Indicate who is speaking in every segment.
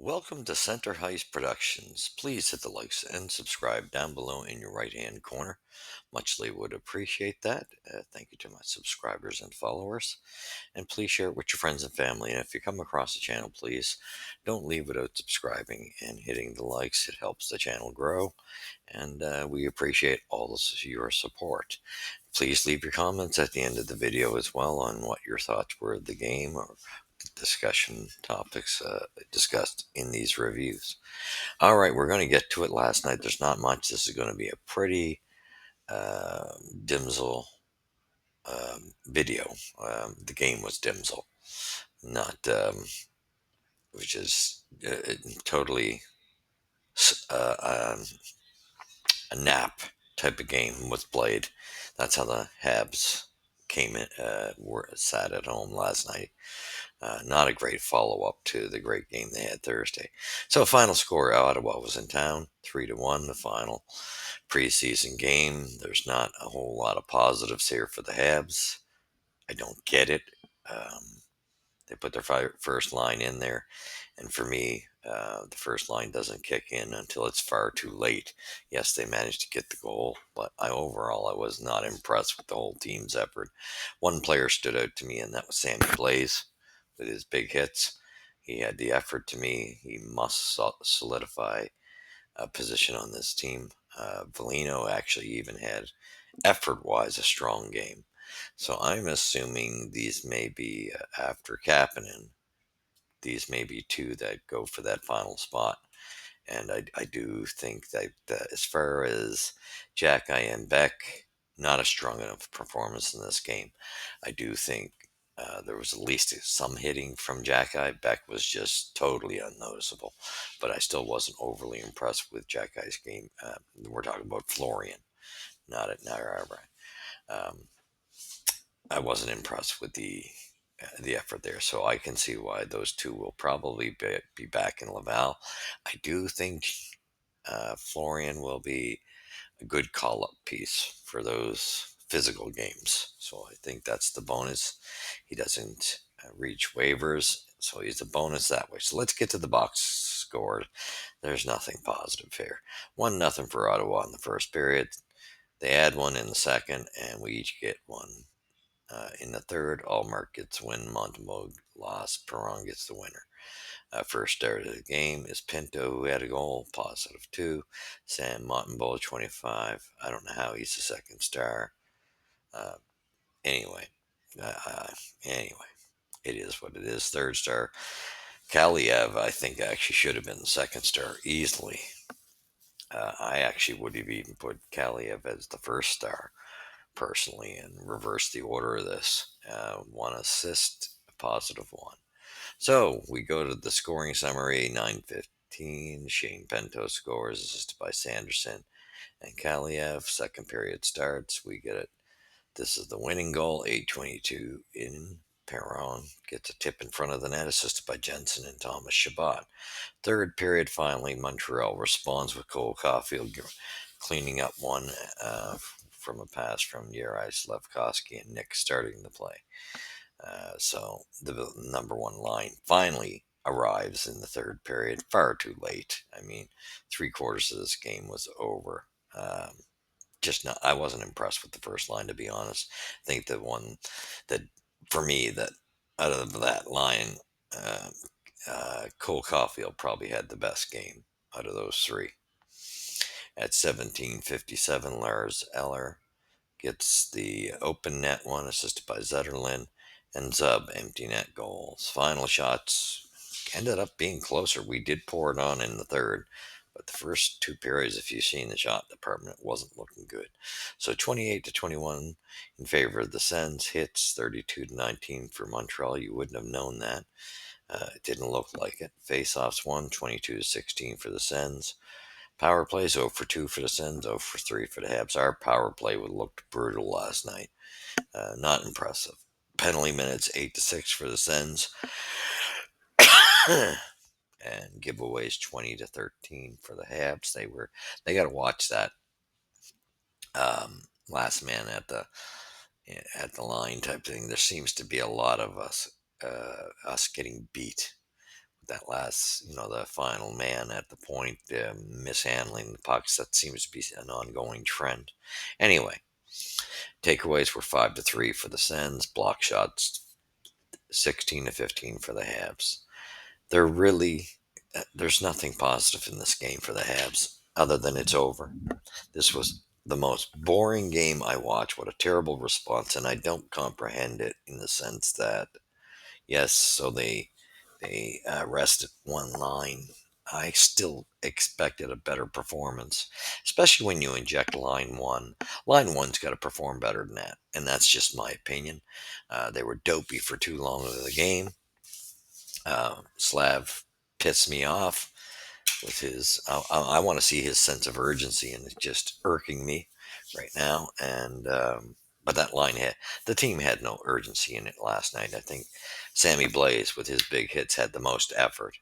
Speaker 1: Welcome to Center Heist Productions. Please hit the likes and subscribe down below in your right hand corner. Muchly would appreciate that. Thank you to my subscribers and followers. And please share it with your friends and family. And if you come across the channel, please don't leave without subscribing and hitting the likes. It helps the channel grow. And we appreciate all your support. Please leave your comments at the end of the video as well on what your thoughts were of the game or discussion topics discussed in these reviews. All right, we're going to get to it. Last night, there's not much. This is going to be a pretty uh, dimsel video. The game was dimsel, not which is totally uh, um, a nap type of game was played. That's how the Habs came in, were sat at home last night. Not a great follow up to the great game they had Thursday. So, final score, Ottawa was in town, 3-1, the final preseason game. There's not a whole lot of positives here for the Habs. I don't get it. Um, they put their first line in there, and for me, the first line doesn't kick in until it's far too late. Yes, they managed to get the goal, but overall, I was not impressed with the whole team's effort. One player stood out to me, and that was Sammy Blaze with his big hits. He had the effort to me. He must solidify a position on this team. Valino actually even had effort-wise a strong game. So I'm assuming these may be after Kapanen. These may be two that go for that final spot. And I do think that as far as Jack and Beck, not a strong enough performance in this game. I do think there was at least some hitting from Jack. Beck was just totally unnoticeable, but I still wasn't overly impressed with Jack game. We're talking about Florian, not at Niagara. Um, I wasn't impressed with the effort there, so I can see why those two will probably be back in Laval. I do think Florian will be a good call up piece for those physical games. So I think that's the bonus. He doesn't reach waivers, so he's a bonus that way. So let's get to the box score. There's nothing positive here. 1-0 for Ottawa in the first period. They add one in the second, and we each get one. In the third, Allmark gets win, Montembeault lost, Perron gets the winner. First start of the game is Pinto, who had a goal, positive 2. Sam Montembeault, 25. I don't know how he's the second star. Uh, anyway, anyway, it is what it is. Third star, Kaliev, I think actually should have been the second star easily. I actually would have even put Kaliev as the first star personally and reverse the order of this. One assist, a positive one. So we go to the scoring summary, 9:15. Shane Pinto scores, assisted by Sanderson and Kaliev. Second period starts. We get it. This is the winning goal, 8:22 in. Perron gets a tip in front of the net, assisted by Jensen and Thomas Shabbat. Third period, finally, Montreal responds with Cole Caulfield cleaning up one from a pass from Juraj Slafkovsky and Nick starting the play. So the number one line finally arrives in the third period, far too late. I mean, three-quarters of this game was over. Just not, I wasn't impressed with the first line, to be honest. I think the one that, for me, that out of that line, uh, Cole Caulfield probably had the best game out of those three. At 17:57, Lars Eller gets the open net one, assisted by Zetterlund, and Zub empty net goals. Final shots ended up being closer. We did pour it on in the third, but the first two periods, if you've seen the shot department, it wasn't looking good. So 28-21 in favor of the Sens. Hits 32-19 for Montreal. You wouldn't have known that. It didn't look like it. Face-offs won 22-16 for the Sens. Power plays 0 for 2 for the Sens, 0 for 3 for the Habs. Our power play looked brutal last night. Not impressive. Penalty minutes 8-6 for the Sens. And giveaways 20-13 for the Habs. They got to watch that last man at the line type thing. There seems to be a lot of us getting beat that last, the final man at the point, mishandling the pucks. That seems to be an ongoing trend. Anyway, takeaways were 5-3 for the Sens. Block shots 16-15 for the Habs. They're really there's nothing positive in this game for the Habs other than it's over. This was the most boring game I watched. What a terrible response, and I don't comprehend it in the sense that yes, so they rested one line. I still expected a better performance, especially when you inject line one. Line one's got to perform better than that, and that's just my opinion. They were dopey for too long of the game. Slav pissed me off with his. I want to see his sense of urgency, and it's just irking me right now. And but that line had the team had no urgency in it last night. I think Sammy Blaze with his big hits had the most effort.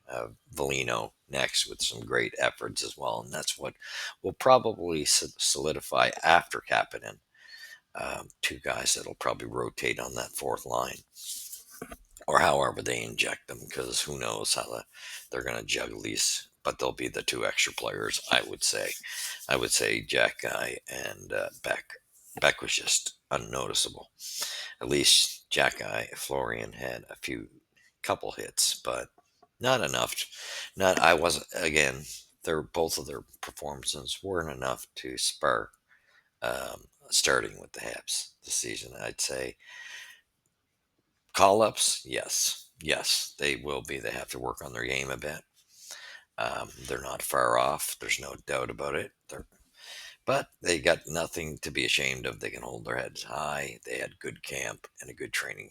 Speaker 1: Valino next with some great efforts as well, and that's what will probably solidify after Kapanen. Two guys that'll probably rotate on that fourth line or however they inject them, because who knows how they're going to juggle these. But they'll be the two extra players, I would say. I would say Jack Guy and Beck. Beck was just unnoticeable. At least Jack Guy, Florian had a couple hits, but not enough. Not I wasn't again. Their both of their performances weren't enough to spur starting with the Habs this season. I'd say call ups, yes. Yes, they will be. They have to work on their game a bit. They're not far off. There's no doubt about it. But they got nothing to be ashamed of. They can hold their heads high. They had good camp and a good training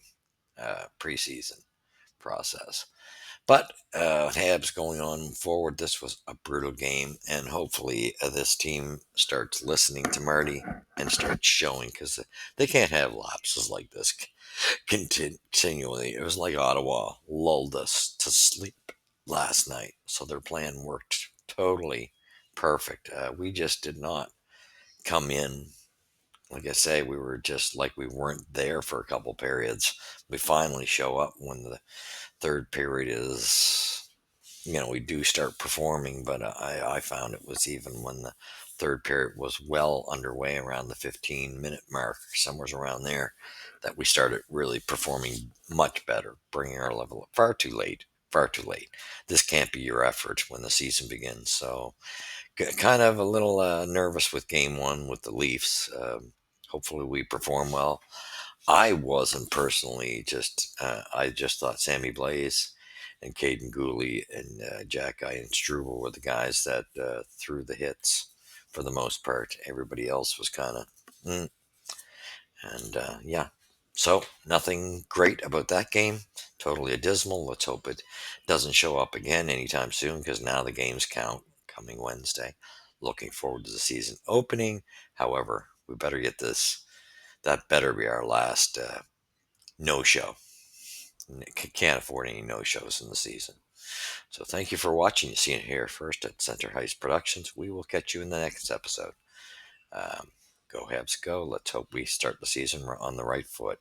Speaker 1: preseason process. But Habs going on forward, this was a brutal game, and hopefully this team starts listening to Marty and starts showing, because they can't have lapses like this continually. It was like Ottawa lulled us to sleep last night, so their plan worked totally perfect. We just did not come in. Like I say, we were just like we weren't there for a couple periods. We finally show up when the third period is, we do start performing, but I found it was even when the third period was well underway around the 15-minute mark, somewhere around there, that we started really performing much better, bringing our level up far too late. Far too late. This can't be your effort when the season begins. So, kind of a little nervous with game one with the Leafs. Hopefully, we perform well. I wasn't personally I just thought Sammy Blaze and Caden Gooley and Jack Guy and Struble were the guys that threw the hits for the most part. Everybody else was kind of, and yeah. So nothing great about that game. Totally dismal. Let's hope it doesn't show up again anytime soon, because now the games count coming Wednesday. Looking forward to the season opening. However, we better get this. That better be our last no show. Can't afford any no shows in the season. So thank you for watching. You see it here first at Center Heist Productions. We will catch you in the next episode. Go Habs go. Let's hope we start the season on the right foot.